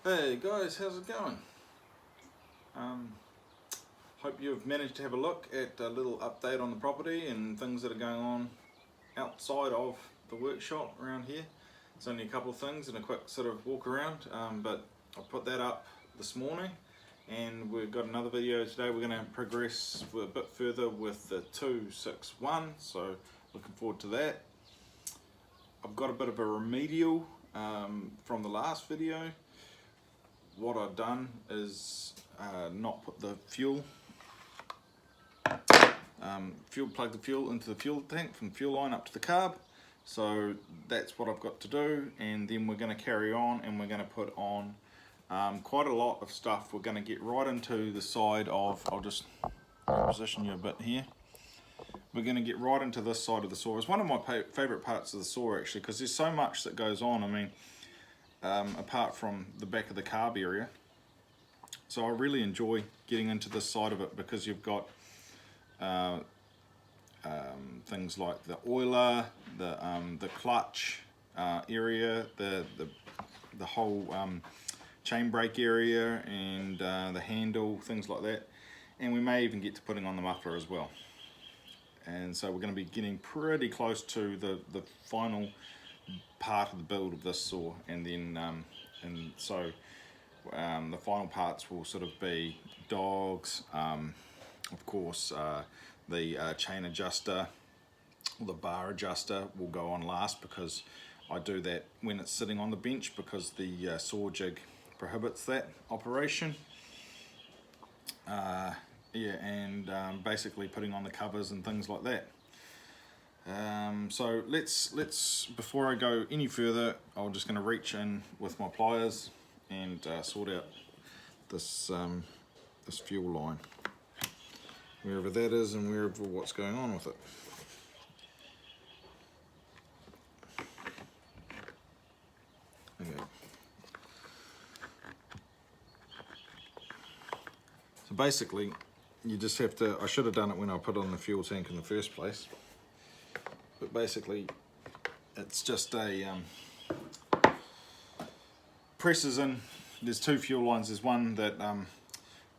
Hey guys, how's it going? Hope you've managed to have a look at a little update on the property and things that are going on outside of the workshop around here. It's only a couple of things and a quick sort of walk around, but I put that up this morning and we've got another video today. We're going to progress a bit further with the 261, so looking forward to that. I've got a bit of a remedial from the last video. What I've done is not put the plug the fuel into the fuel tank from the fuel line up to the carb. So that's what I've got to do, and then we're going to carry on and we're going to put on quite a lot of stuff. We're going to get right into the side of, I'll just position you a bit here. We're going to get right into this side of the saw. It's one of my favourite parts of the saw actually, because there's so much that goes on. I mean, apart from the back of the carb area. So I really enjoy getting into this side of it because you've got things like the oiler, the clutch area, the whole chain brake area, and the handle, things like that. And we may even get to putting on the muffler as well. And so we're going to be getting pretty close to the final part of the build of this saw, and then the final parts will sort of be dogs, of course the chain adjuster, or the bar adjuster will go on last, because I do that when it's sitting on the bench, because the saw jig prohibits that operation. Basically putting on the covers and things like that. So let's before I go any further, I'm just going to reach in with my pliers and sort out this this fuel line, wherever that is and wherever what's going on with it. Okay. So basically, you just have to, I should have done it when I put on the fuel tank in the first place, but basically it's just a presses in. There's two fuel lines. There's one that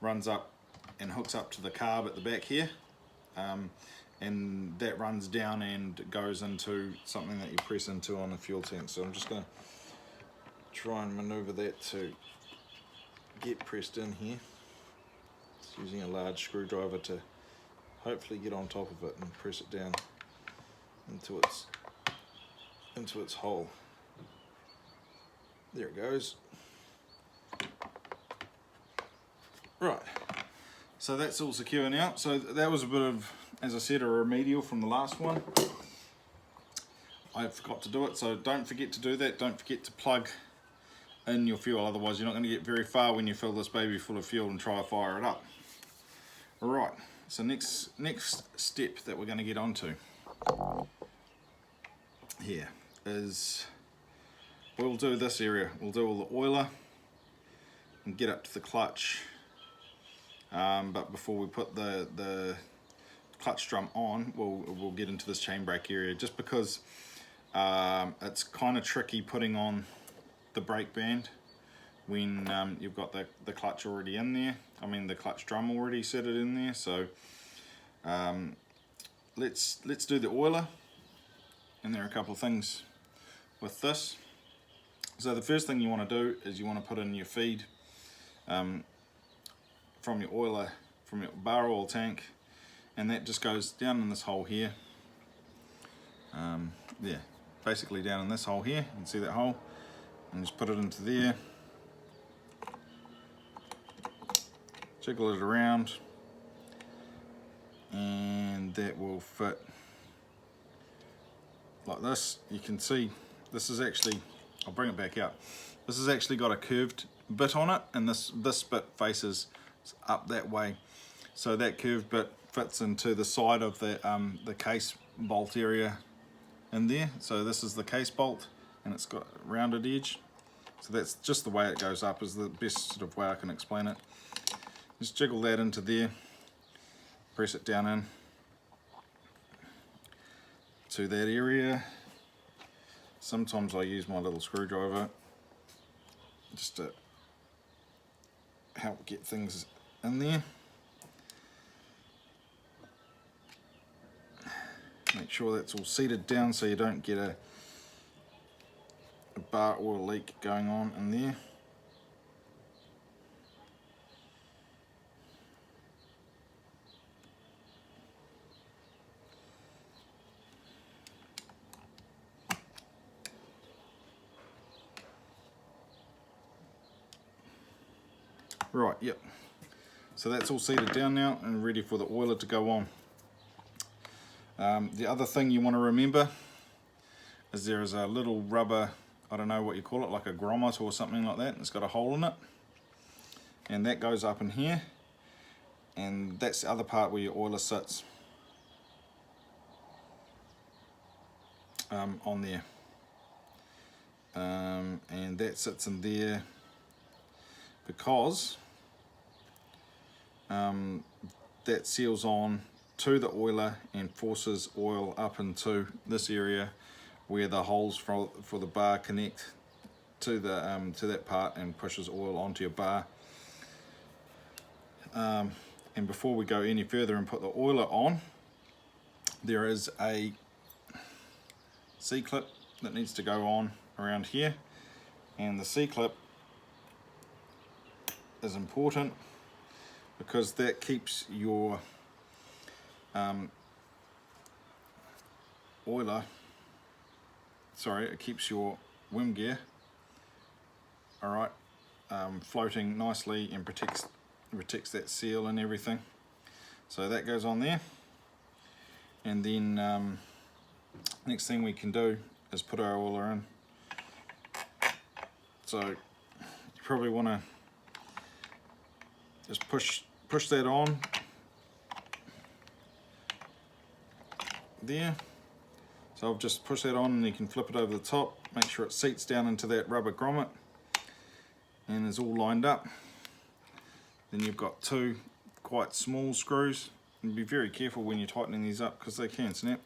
runs up and hooks up to the carb at the back here, and that runs down and goes into something that you press into on the fuel tank. So I'm just going to try and maneuver that to get pressed in here. Just using a large screwdriver to hopefully get on top of it and press it down into its hole. There it goes. Right, so that's all secure now. So that was a bit of, as I said, a remedial from the last one. I forgot to do it, so don't forget to do that. Don't forget to plug in your fuel, otherwise you're not going to get very far when you fill this baby full of fuel and try to fire it up. Alright, so next step that we're going to get onto here is, we'll do this area. We'll do all the oiler and get up to the clutch. But before we put the clutch drum on, we'll get into this chain brake area, just because it's kind of tricky putting on the brake band when you've got the clutch already in there. I mean, the clutch drum already set it in there. So let's do the oiler, and there are a couple of things with this. So the first thing you want to do is you want to put in your feed from your oiler, from your bar oil tank, and that just goes down in this hole here. Yeah, basically down in this hole here. You can see that hole, and just put it into there. Jiggle it around, and that will fit like this. You can see this is actually, I'll bring it back out. This has actually got a curved bit on it, and this bit faces up that way. So that curved bit fits into the side of the case bolt area in there. So this is the case bolt, and it's got a rounded edge. So that's just the way it goes up, is the best sort of way I can explain it. Just jiggle that into there, press it down in to that area. Sometimes I use my little screwdriver just to help get things in there. Make sure that's all seated down so you don't get a bar oil leak going on in there. Right, yep. So that's all seated down now and ready for the oiler to go on. The other thing you want to remember is there is a little rubber, I don't know what you call it, like a grommet or something like that. It's got a hole in it. And that goes up in here. And that's the other part where your oiler sits. On there. And that sits in there because that seals on to the oiler and forces oil up into this area where the holes for the bar connect to the to that part and pushes oil onto your bar. And before we go any further and put the oiler on, there is a C-clip that needs to go on around here, and the C-clip is important because that keeps your oiler, it keeps your WIM gear, alright, floating nicely and protects that seal and everything. So that goes on there, and then next thing we can do is put our oiler in. So you probably want to just push that on there. So I've just pushed that on, and you can flip it over the top, make sure it seats down into that rubber grommet and is all lined up. Then you've got two quite small screws, and be very careful when you're tightening these up because they can snap.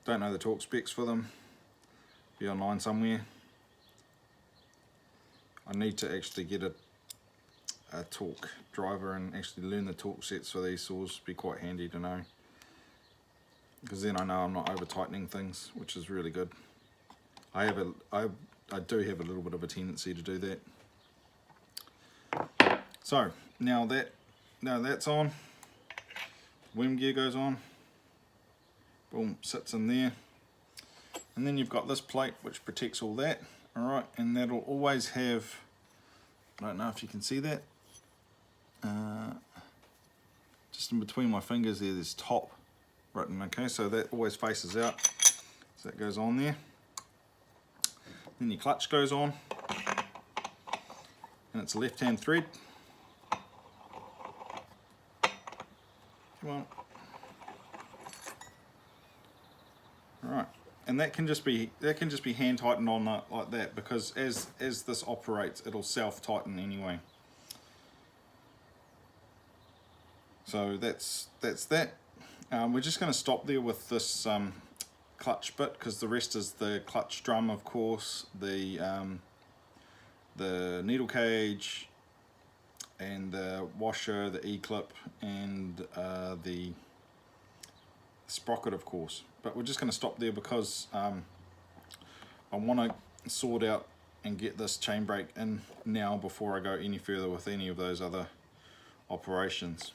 Don't know the torque specs for them, be online somewhere. I need to actually get a torque driver and actually learn the torque sets for these saws. Be quite handy to know, because then I know I'm not over tightening things, which is really good. I do have a little bit of a tendency to do that. So now that's on, WIM gear goes on, boom, sits in there, and then you've got this plate which protects all that, alright, and that'll always have, I don't know if you can see that, just in between my fingers there's top written, okay, so that always faces out, so that goes on there. Then your clutch goes on, and it's a left-hand thread. Come on. Right, and that can just be hand tightened on like that, because as this operates, it'll self-tighten anyway. So that's that. We're just going to stop there with this clutch bit, because the rest is the clutch drum, of course, the needle cage, and the washer, the E-clip, and the sprocket, of course. But we're just going to stop there because I want to sort out and get this chain brake in now before I go any further with any of those other operations.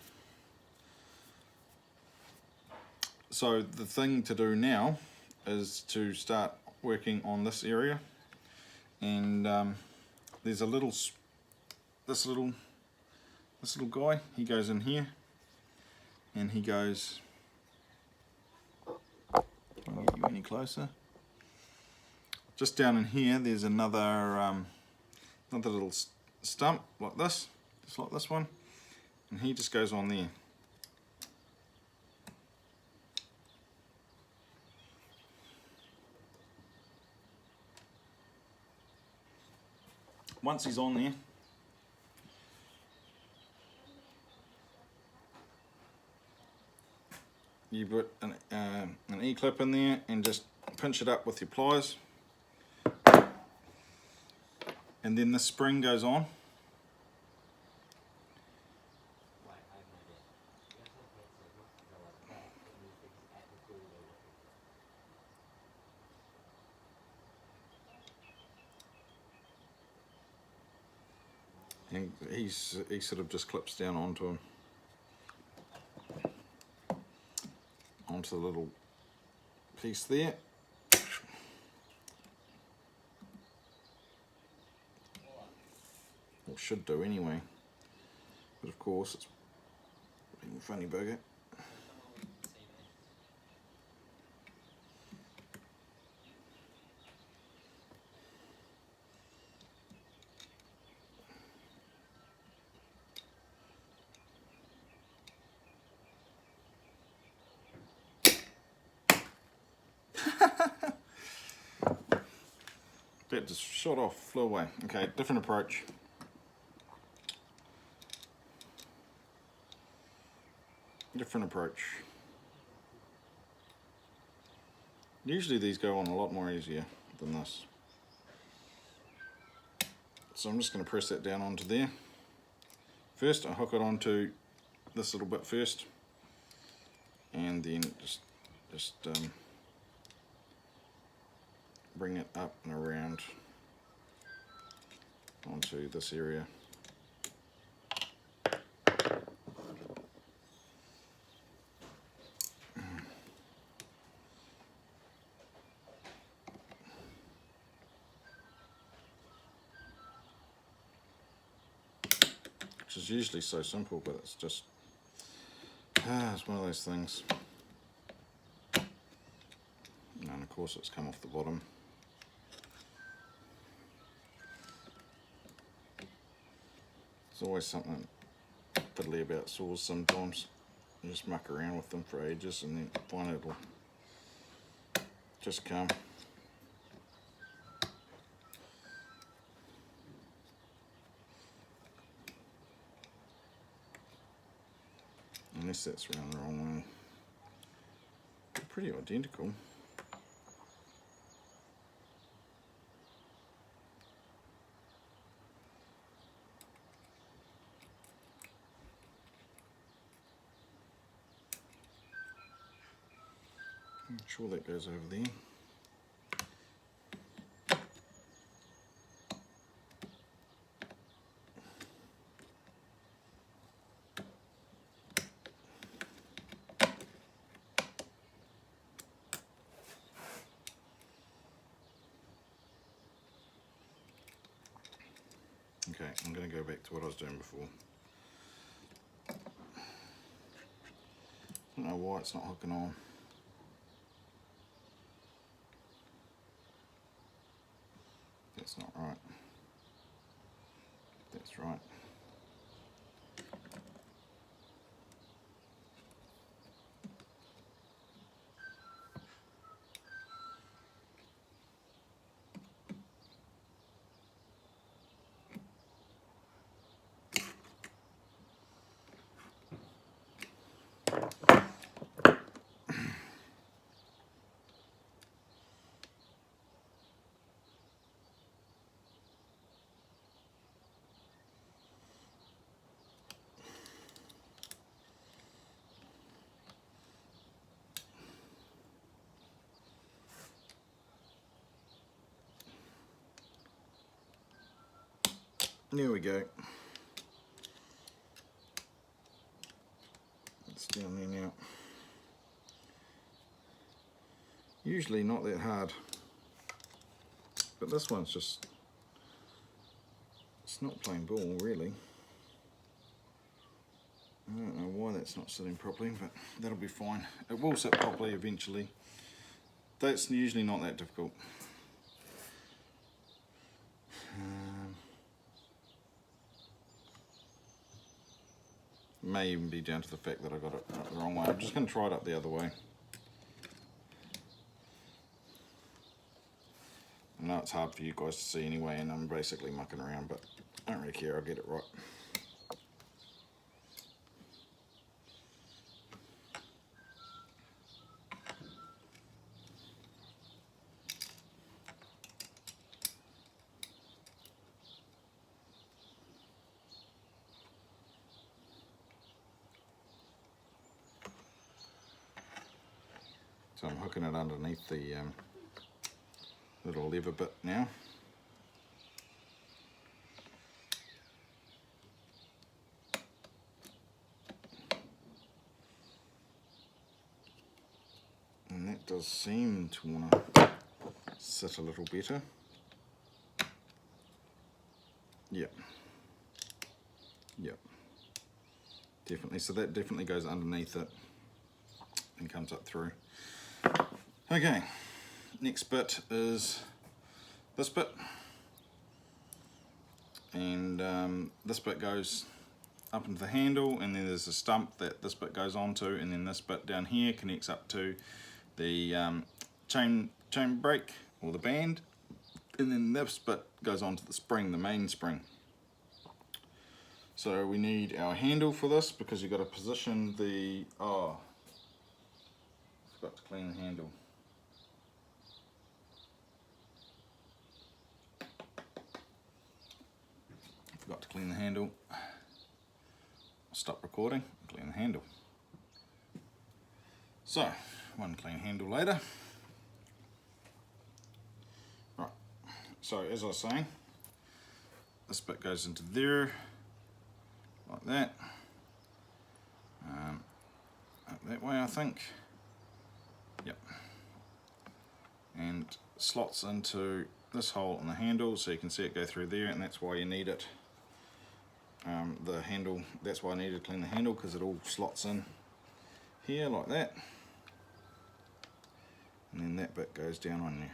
So the thing to do now is to start working on this area, and there's this little guy, he goes in here, and he goes, can I get you any closer? Just down in here there's another little stump like this, just like this one, and he just goes on there. Once he's on there, you put an E-clip in there and just pinch it up with your pliers. and then the spring goes on. And he sort of just clips down onto the little piece there. Or should do anyway. But of course it's being a funny bugger. That just shot off, flew away. Okay, different approach. Different approach. Usually these go on a lot more easier than this. So I'm just going to press that down onto there. First I hook it onto this little bit first, and then just bring it up and around onto this area. Which is usually so simple, but it's just, it's one of those things. And of course it's come off the bottom. There's always something fiddly about saws sometimes. You just muck around with them for ages and then finally it'll just come. Unless that's around the wrong way. They're pretty identical. I'm sure that goes over there. Okay, I'm going to go back to what I was doing before. I don't know why it's not hooking on. That's not right. That's right. There we go. It's down there now. Usually not that hard, but this one's just, it's not plain ball really. I don't know why that's not sitting properly, but that'll be fine. It will sit properly eventually. That's usually not that difficult. May even be down to the fact that I got it the wrong way. I'm just going to try it up the other way. I know it's hard for you guys to see anyway, and I'm basically mucking around, but I don't really care, I'll get it right. So I'm hooking it underneath the little lever bit now. And that does seem to want to sit a little better. Yep. Yep. Definitely. So that definitely goes underneath it and comes up through. Okay. Next bit is this bit. And this bit goes up into the handle, and then there's a stump that this bit goes onto, and then this bit down here connects up to the chain brake or the band, and then this bit goes onto the spring, the main spring. So we need our handle for this because you've got to position the, oh, forgot to clean the handle. Forgot to clean the handle. I'll stop recording and clean the handle. So, one clean handle later. Right, so as I was saying, this bit goes into there, like that. Up that way, I think. Yep. And slots into this hole in the handle, so you can see it go through there, and that's why you need it. The handle, that's why I need to clean the handle, because it all slots in here like that. And then that bit goes down on your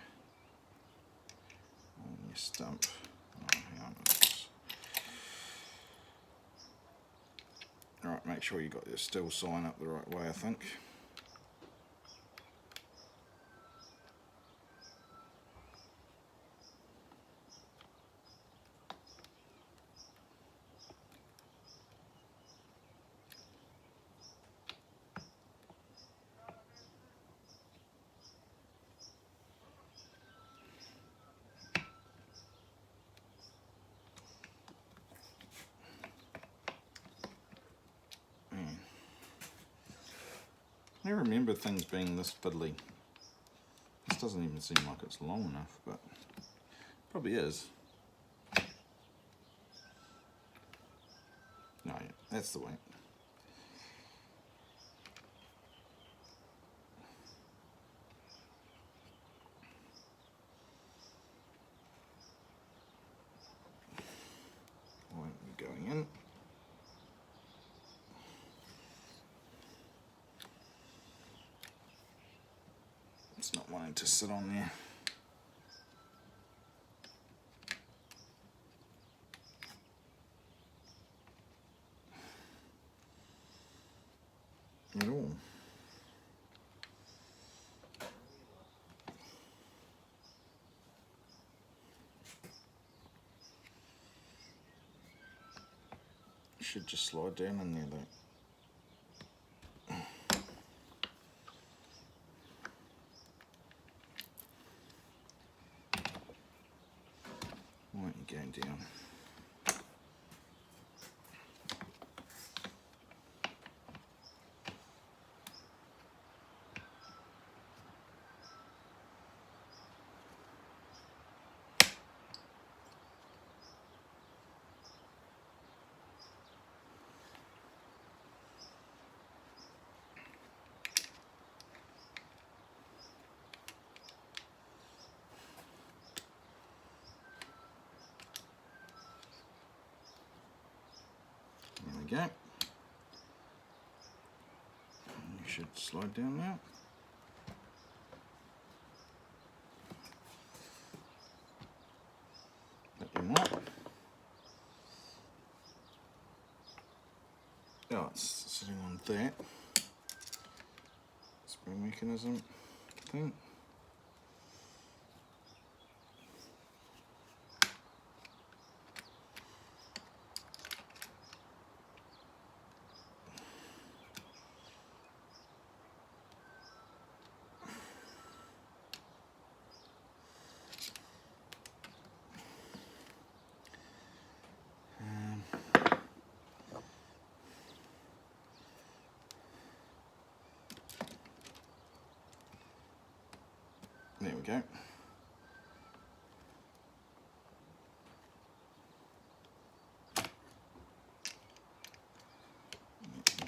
stump. Oh, hang on. Alright, make sure you got your Stihl sign up the right way, I think. I remember things being this fiddly. This doesn't even seem like it's long enough, but probably is. No, yeah, that's the way. Won't be going in. It's not wanting to sit on there. At all. Should just slide down in there though. Why aren't you going down? There we go. And you should slide down now. But you're not. Oh, it's sitting on that spring mechanism thing. go.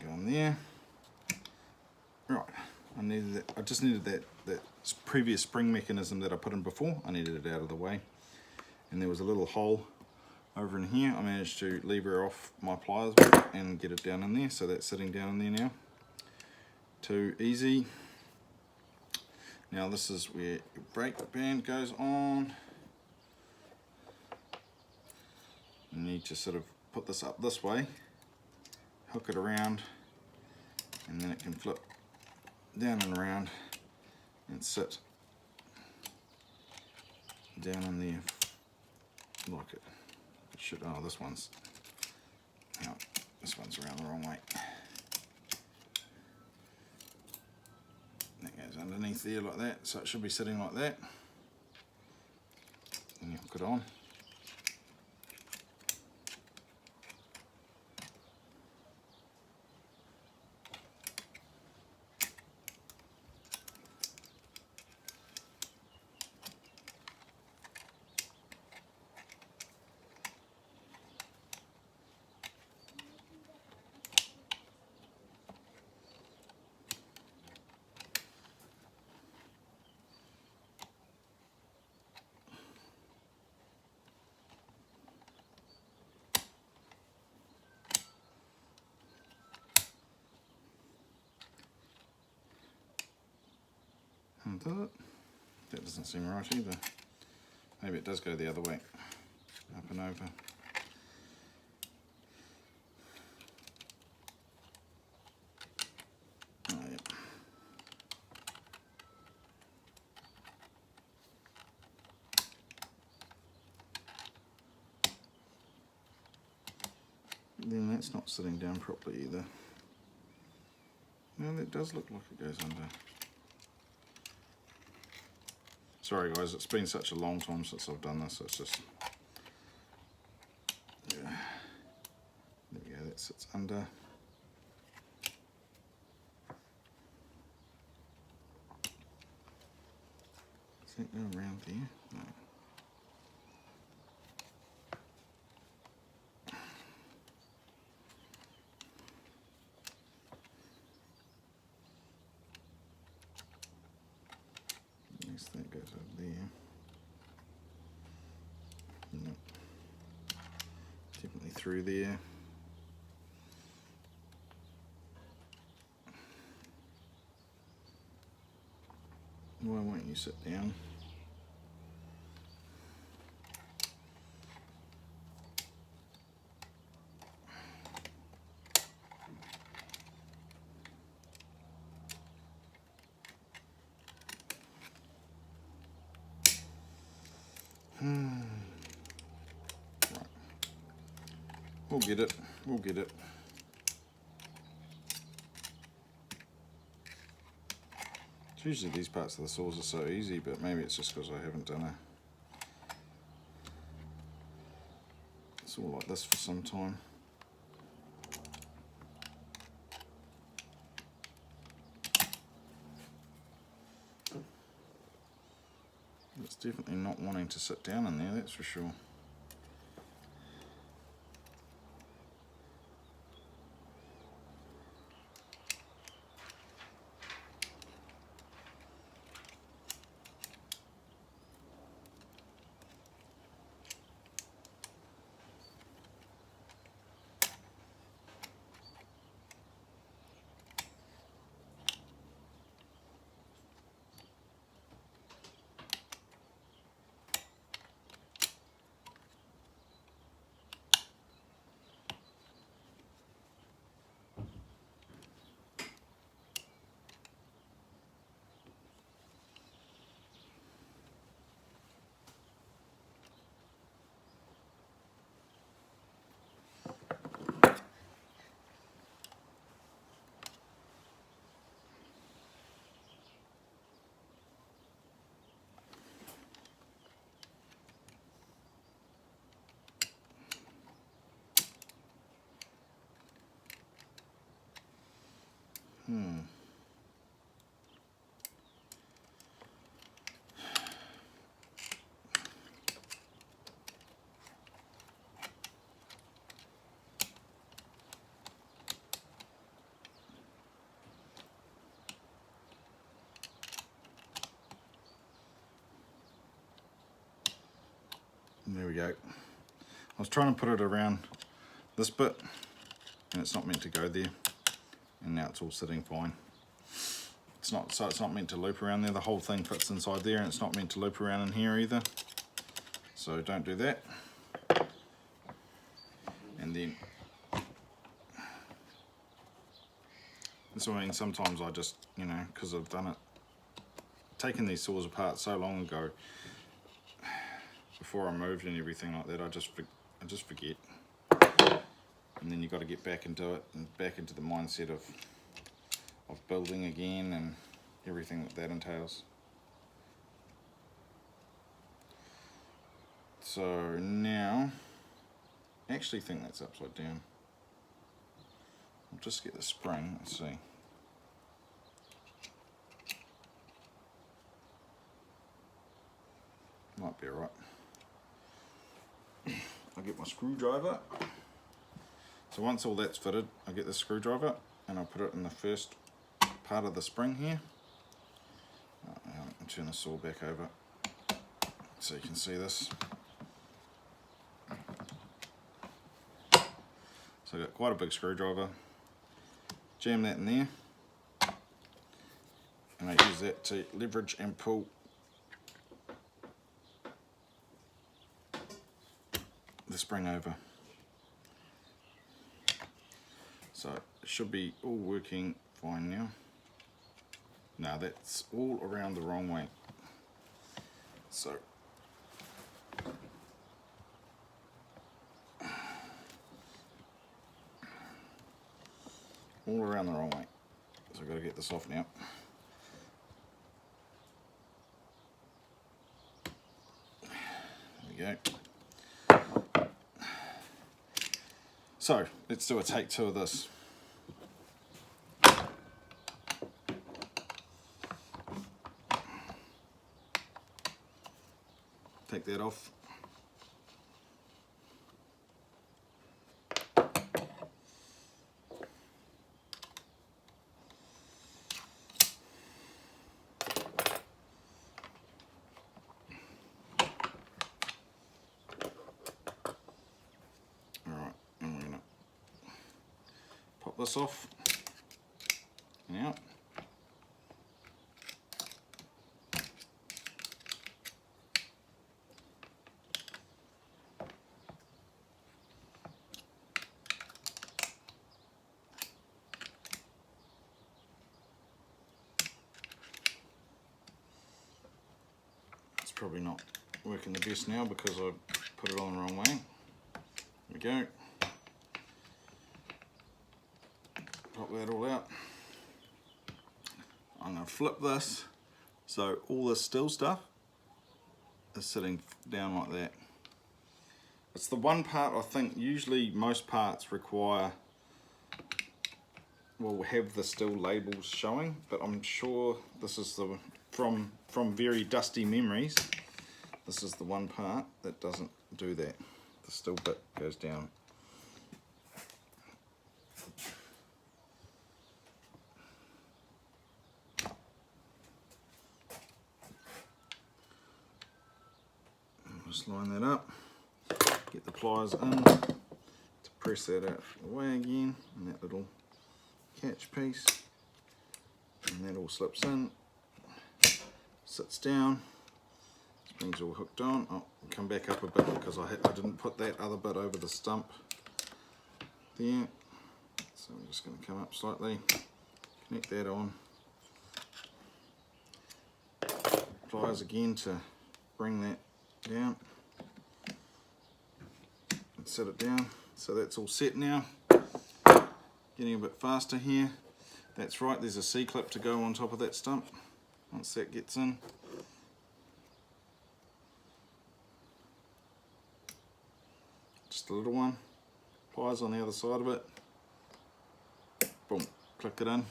Go on there. Right, I just needed that previous spring mechanism that I put in before. I needed it out of the way. And there was a little hole over in here. I managed to lever off my pliers and get it down in there. So that's sitting down in there now. Too easy. Now this is where your brake band goes on. You need to sort of put this up this way, hook it around, and then it can flip down and around and sit down in there like it should. Oh, this one's around the wrong way. That goes underneath there like that, so it should be sitting like that. And you hook it on. Does it? That doesn't seem right either. Maybe it does go the other way, up and over. Oh, yep. Then that's not sitting down properly either. No, that does look like it goes under. Sorry guys, it's been such a long time since I've done this, it's just, yeah, there we go, that sits under. Does that go around there? No. That goes over there. Nope. Definitely through there. Why won't you sit down? Right. We'll get it. We'll get it. Usually these parts of the saws are so easy, but maybe it's just because I haven't done a saw like this for some time. It's definitely not wanting to sit down in there, that's for sure. There we go. I was trying to put it around this bit and it's not meant to go there, and now it's all sitting fine. It's not meant to loop around there. The whole thing fits inside there, and it's not meant to loop around in here either. So don't do that. And then this I mean, sometimes I just, you know, because I've done it, taken these saws apart so long ago, before I moved and everything like that, I just forget. And then you've got to get back into it and back into the mindset of building again and everything that entails. So now, I actually think that's upside down. I'll just get the spring, let's see. Might be alright. I'll get my screwdriver. So once all that's fitted, I'll get the screwdriver and I'll put it in the first part of the spring here. I'll turn the saw back over so you can see this. So I've got quite a big screwdriver. Jam that in there, and I use that to leverage and pull the spring over. So it should be all working fine now. Now that's all around the wrong way. So all around the wrong way. So I've got to get this off now. There we go. So let's do a take 2 of this. Take that off. Alright, and we're going to pop this off. Now, it's probably not working the best now because I put it on the wrong way. There we go. Pop that all out. I'm going to flip this so all this Stihl stuff is sitting down like that. It's the one part I think usually most parts require, will have the Stihl labels showing, but I'm sure this is the, from very dusty memories, this is the one part that doesn't do that. The Stihl bit goes down. Just line that up, get the pliers in to press that out away again, and that little catch piece, and that all slips in, sits down, spring's all hooked on. Oh, come back up a bit because I didn't put that other bit over the stump there, so I'm just going to come up slightly, connect that on, pliers again to bring that down and set it down. So that's all set now. Getting a bit faster here. That's right, there's a C-clip to go on top of that stump once that gets in. Just a little one. Pliers on the other side of it. Boom, click it in.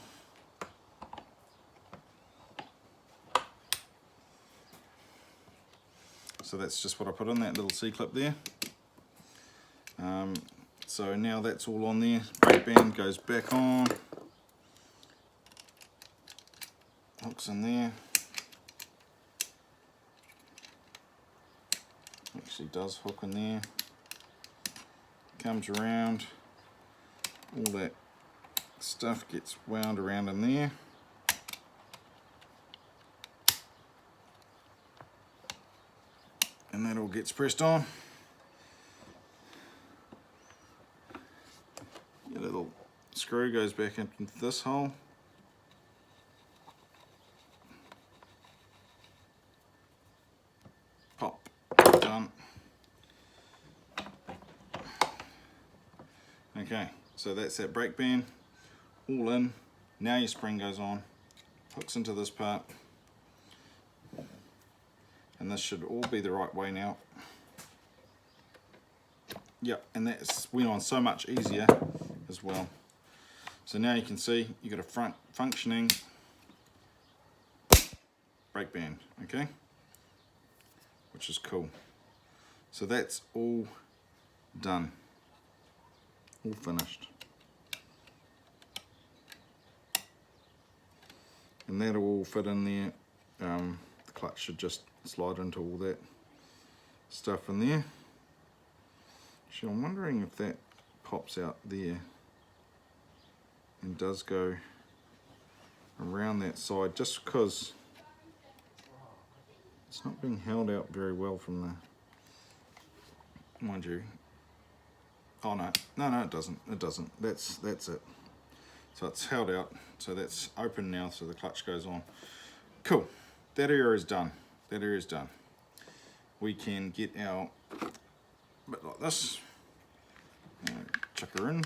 So that's just what I put in, that little C-clip there. So now that's all on there. Brake band goes back on. Hooks in there. actually does hook in there, comes around, all that stuff gets wound around in there. And that all gets pressed on. Your little screw goes back into this hole. Pop, done. Okay, so that's that brake band all in. Now your spring goes on, hooks into this part, and this should all be the right way now. Yep, and that's went on so much easier as well. So now you can see you've got a front functioning brake band, okay? Which is cool. So that's all done, all finished. And that'll all fit in there. The clutch should just slide into all that stuff in there. Actually, I'm wondering if that pops out there and does go around that side, just because it's not being held out very well from the, mind you. Oh no, it doesn't. That's it. So it's held out, so that's open now, so the clutch goes on. Cool, that area is done. That area is done. We can get our bit like this, chuck her in.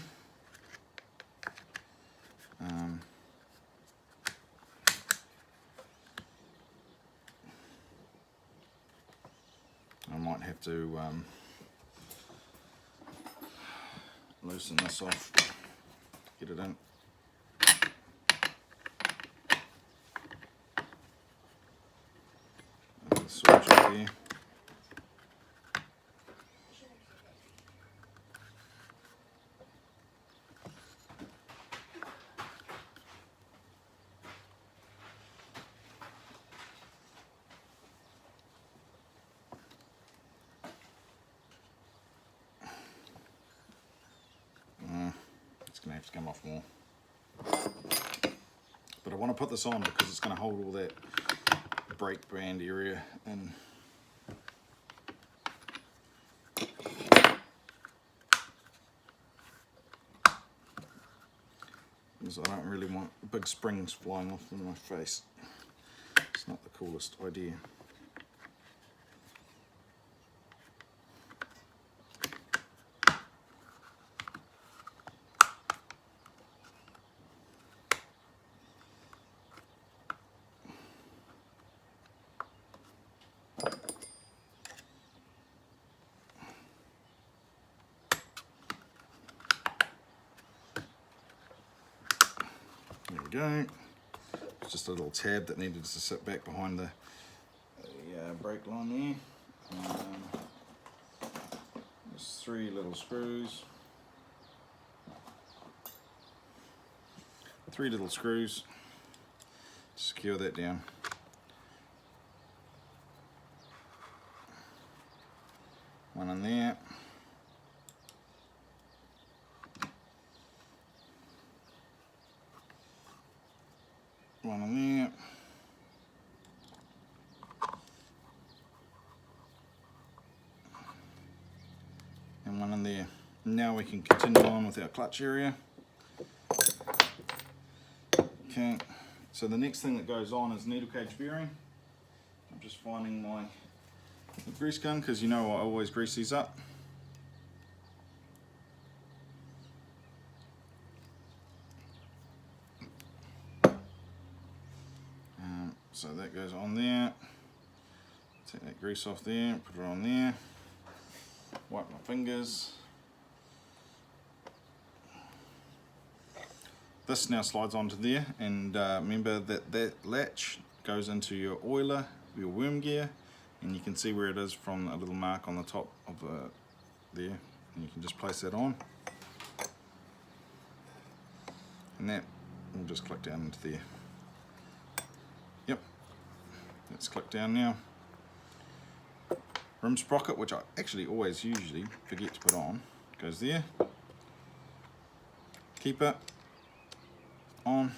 I might have to loosen this off, get it in. Switch it there. It's going to have to come off more. But I want to put this on because it's going to hold all that brake band area in. Because I don't really want big springs flying off in my face. It's not the coolest idea. There we go. It's just a little tab that needed to sit back behind the brake line there. There's 3 little screws. 3 little screws. Secure that down. One in there. One in there. And one in there. Now we can continue on with our clutch area. Okay, so the next thing that goes on is needle cage bearing. I'm just finding my grease gun because you know I always grease these up. So that goes on there. Take that grease off there, put it on there. Wipe my fingers. This now slides onto there, and remember that latch goes into your oiler, your worm gear, and you can see where it is from a little mark on the top of there, and you can just place that on, and that will just click down into there. Yep, let's click down now. rim sprocket, which I actually always usually forget to put on, goes there. Keeper on,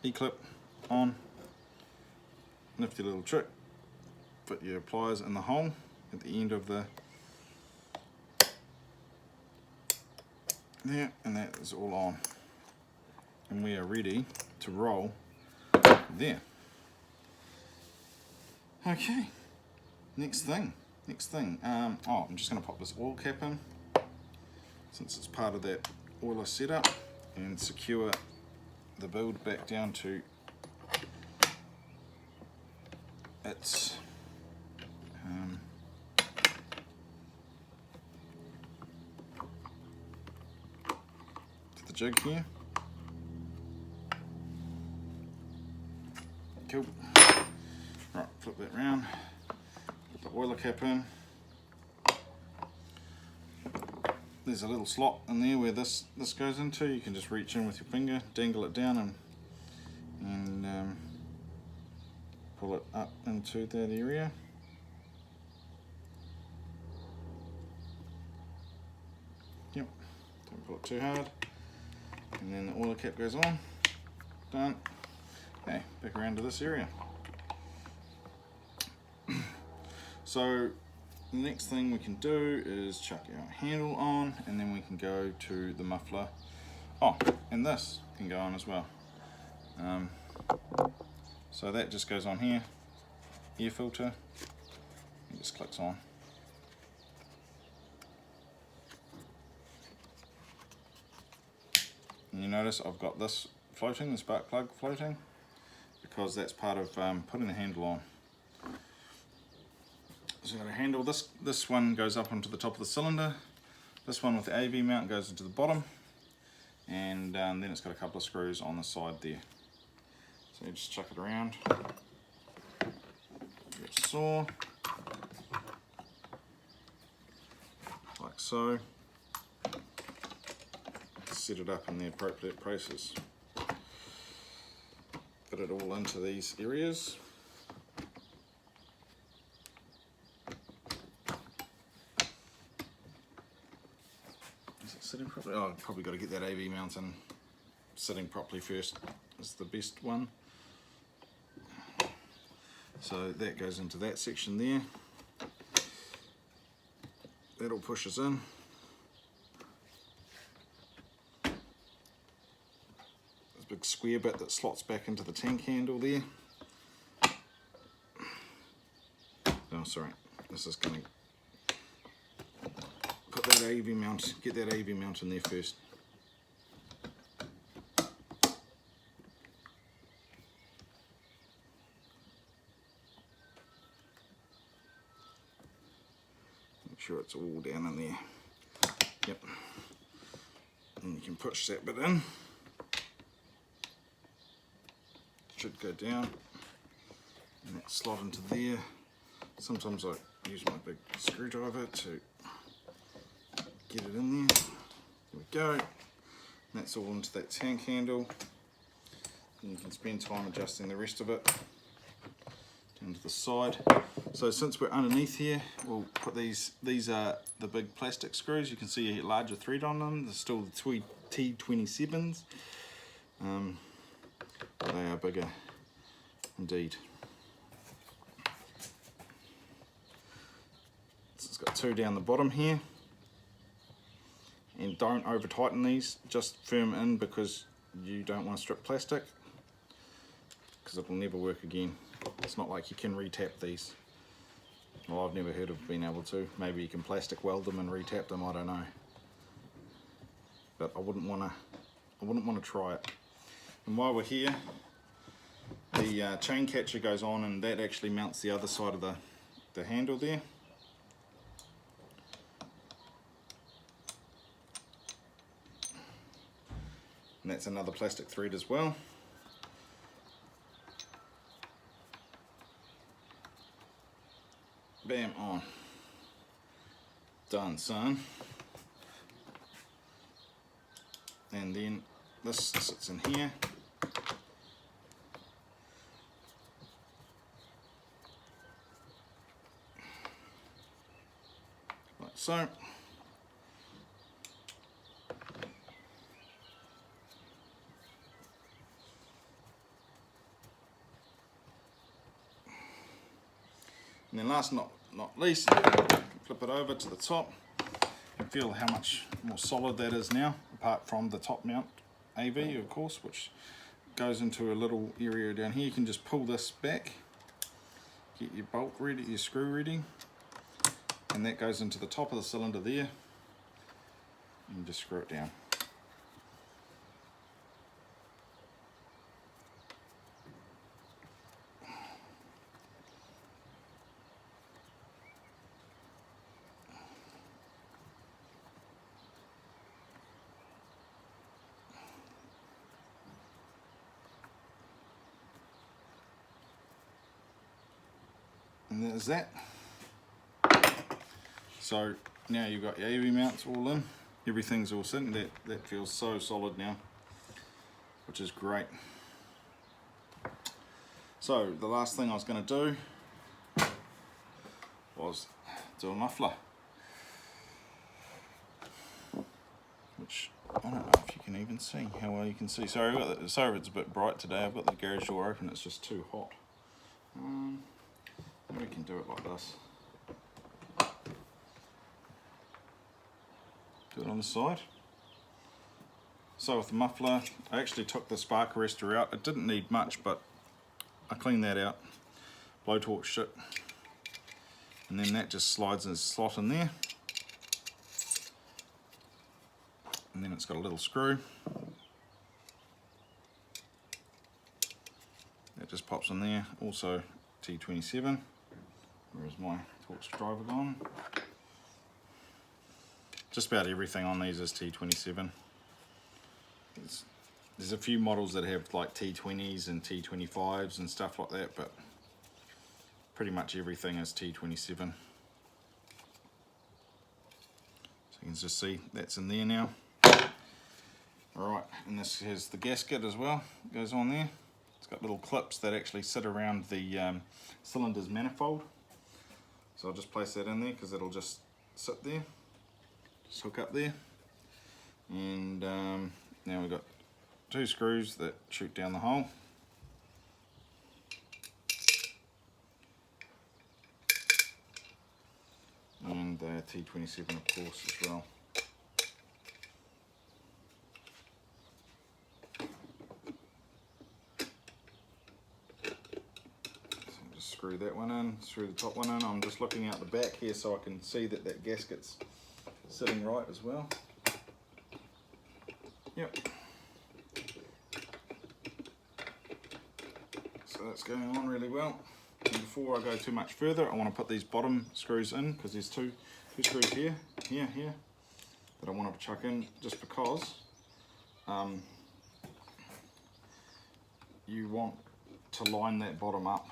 E-clip on, nifty little trick, put your pliers in the hole at the end of the there, and that is all on, and we are ready to roll there. Okay, next thing, I'm just going to pop this oil cap in since it's part of that oiler setup, and secure the build back down to its to the jig here. Cool. Right, flip that round, put the oiler cap in. There's a little slot in there where this goes into. You can just reach in with your finger, dangle it down, and pull it up into that area. Yep, don't pull it too hard. And then the oiler cap goes on. Done. Okay, back around to this area. So the next thing we can do is chuck our handle on, and then we can go to the muffler. Oh, and this can go on as well. So that just goes on here, air filter, it just clicks on. And you notice I've got this floating, the spark plug floating, because that's part of putting the handle on. So I've got a handle, this one goes up onto the top of the cylinder, this one with the AV mount goes into the bottom, and then it's got a couple of screws on the side there. So you just chuck it around, get a saw, like so, set it up in the appropriate places. Put it all into these areas. Sitting properly. Oh, I've probably got to get that AV mount in sitting properly first. Is the best one. So that goes into that section there. That all pushes in. There's a big square bit that slots back into the tank handle there. Oh, sorry. This is going to put that AV mount, get that AV mount in there first. Make sure it's all down in there. Yep. And you can push that bit in. Should go down. And that slot into there. Sometimes I use my big screwdriver to get it in there. There we go. And that's all into that tank handle. And you can spend time adjusting the rest of it down to the side. So since we're underneath here, we'll put these are the big plastic screws. You can see a larger thread on them. They're still the T27s. They are bigger indeed. So it's got two down the bottom here. And don't over tighten these, just firm in because you don't want to strip plastic, because it will never work again. It's not like you can retap these. Well, I've never heard of being able to. Maybe you can plastic weld them and retap them, I don't know. But I wouldn't want to try it. And while we're here, the chain catcher goes on, and that actually mounts the other side of the handle there. And that's another plastic thread as well. Bam, on. Done, son. And then this sits in here. so. And then last not least, flip it over to the top. You can feel how much more solid that is now, apart from the top mount AV, of course, which goes into a little area down here. You can just pull this back, get your bolt ready, your screw ready, and that goes into the top of the cylinder there, and just screw it down. And there's that. So now you've got your AV mounts all in, everything's all sitting. That feels so solid now, which is great. So the last thing I was going to do was do a muffler, which I don't know if you can even see how well you can see. Sorry if it's a bit bright today. I've got the garage door open, it's just too hot. We can do it like this. Do it on the side. So with the muffler, I actually took the spark arrestor out. It didn't need much, but I cleaned that out, blowtorched it, and then that just slides in a slot in there. And then it's got a little screw. That just pops in there. Also T27. Where's my Torx driver gone? Just about everything on these is T27. There's a few models that have like T20s and T25s and stuff like that, but pretty much everything is T27. So you can just see that's in there now. Alright, and this has the gasket as well, it goes on there. It's got little clips that actually sit around the cylinder's manifold. So I'll just place that in there because it'll just sit there, just hook up there. And now we've got 2 screws that shoot down the hole. And T27 of course as well. Screw that one in, screw the top one in. I'm just looking out the back here so I can see that that gasket's sitting right as well. Yep. So that's going on really well. And before I go too much further, I want to put these bottom screws in because there's two screws here that I want to chuck in just because you want to line that bottom up.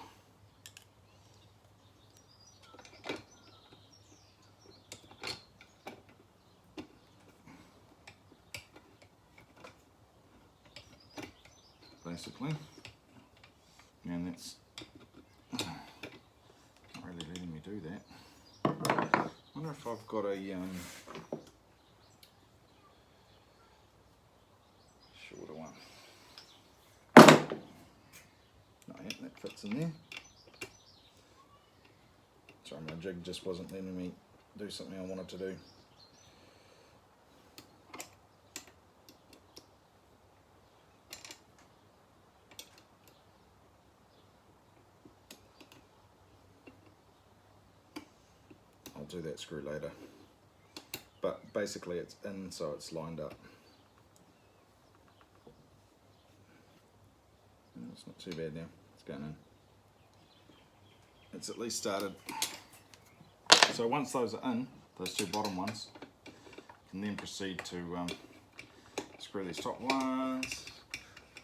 Basically, and that's not really letting me do that. I wonder if I've got a shorter one. No, yeah, that fits in there. Sorry, my jig just wasn't letting me do something I wanted to do. Do that screw later, but basically it's in, so it's lined up. And it's not too bad now, it's going in. It's at least started. So once those are in, those 2 bottom ones, you can then proceed to screw these top ones.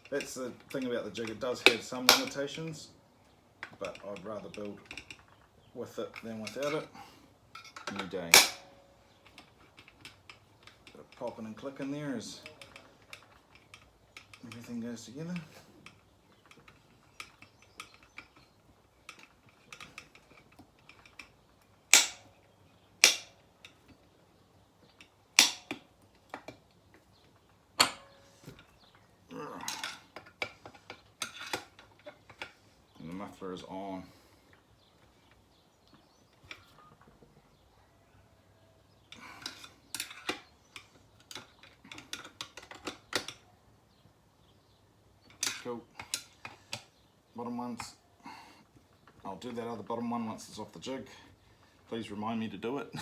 That's the thing about the jig, it does have some limitations, but I'd rather build with it than without it. Any day. Bit of popping and clicking there as everything goes together. muffler is on. Cool. Bottom ones. I'll do that other bottom one once it's off the jig. Please remind me to do it.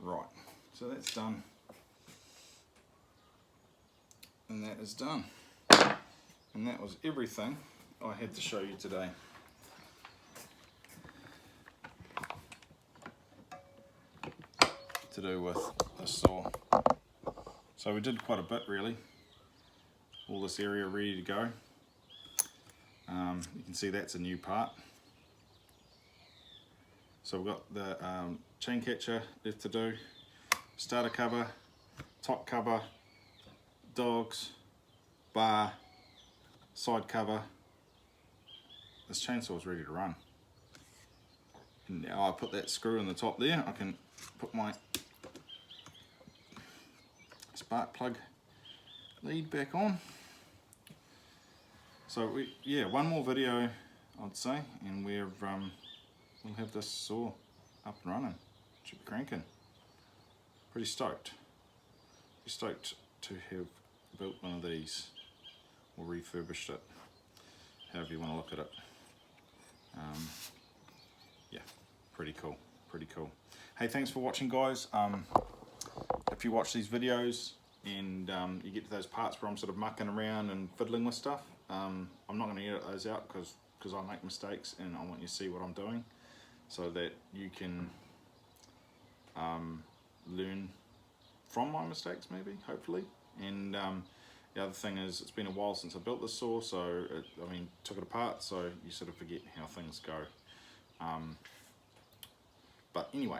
Right, so that's done. And that is done. And that was everything I had to show you today. To do with this saw. So we did quite a bit really. All this area ready to go. You can see that's a new part. So we've got the chain catcher left to do, starter cover, top cover, dogs, bar, side cover. This chainsaw is ready to run. And now I put that screw in the top there, I can put my spark plug lead back on. So yeah, one more video I'd say, and we'll have this saw up and running. Should be cranking. Pretty stoked. Pretty stoked to have built one of these, or refurbished it, however you want to look at it. Yeah, pretty cool, pretty cool. Hey, thanks for watching, guys. If you watch these videos and you get to those parts where I'm sort of mucking around and fiddling with stuff, I'm not going to edit those out because I make mistakes, and I want you to see what I'm doing so that you can learn from my mistakes, maybe, hopefully. And the other thing is, it's been a while since I built this saw, so took it apart, so you sort of forget how things go. But anyway,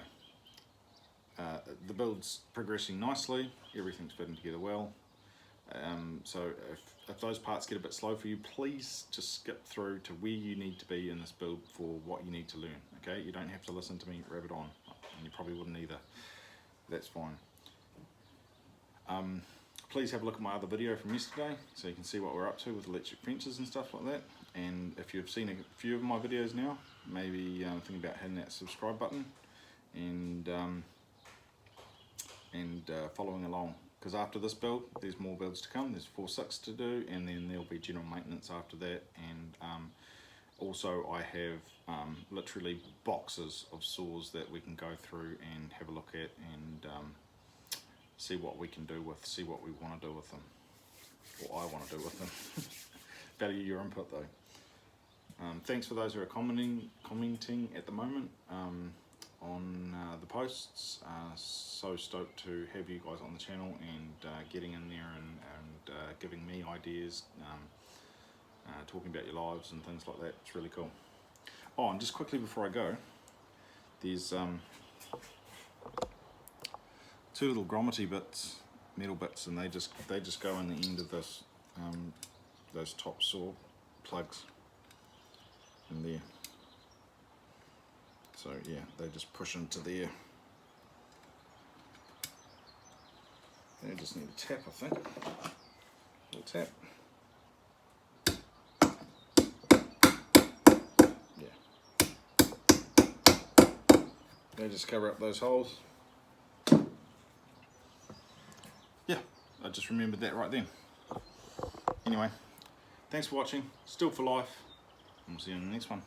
the build's progressing nicely, everything's fitting together well. So if those parts get a bit slow for you, please just skip through to where you need to be in this build for what you need to learn, okay? You don't have to listen to me rabbit on, and you probably wouldn't either. That's fine. Please have a look at my other video from yesterday so you can see what we're up to with electric fences and stuff like that. And if you've seen a few of my videos now, maybe think about hitting that subscribe button and following along, because after this build there's more builds to come. There's 4.6 to do, and then there'll be general maintenance after that. And also I have literally boxes of saws that we can go through and have a look at, and see what we can do with, see what we want to do with them, or I want to do with them. Value your input though. Thanks for those who are commenting at the moment on the posts. So stoked to have you guys on the channel and getting in there and giving me ideas, talking about your lives and things like that. It's really cool. Oh, and just quickly before I go, there's two little grommety bits, metal bits, and they just go in the end of this, those top saw plugs in there. So yeah, they just push into there. They just need a tap, I think. A little tap. Yeah. They just cover up those holes. Yeah, I just remembered that right then. Anyway, thanks for watching. Still for life, and we'll see you in the next one.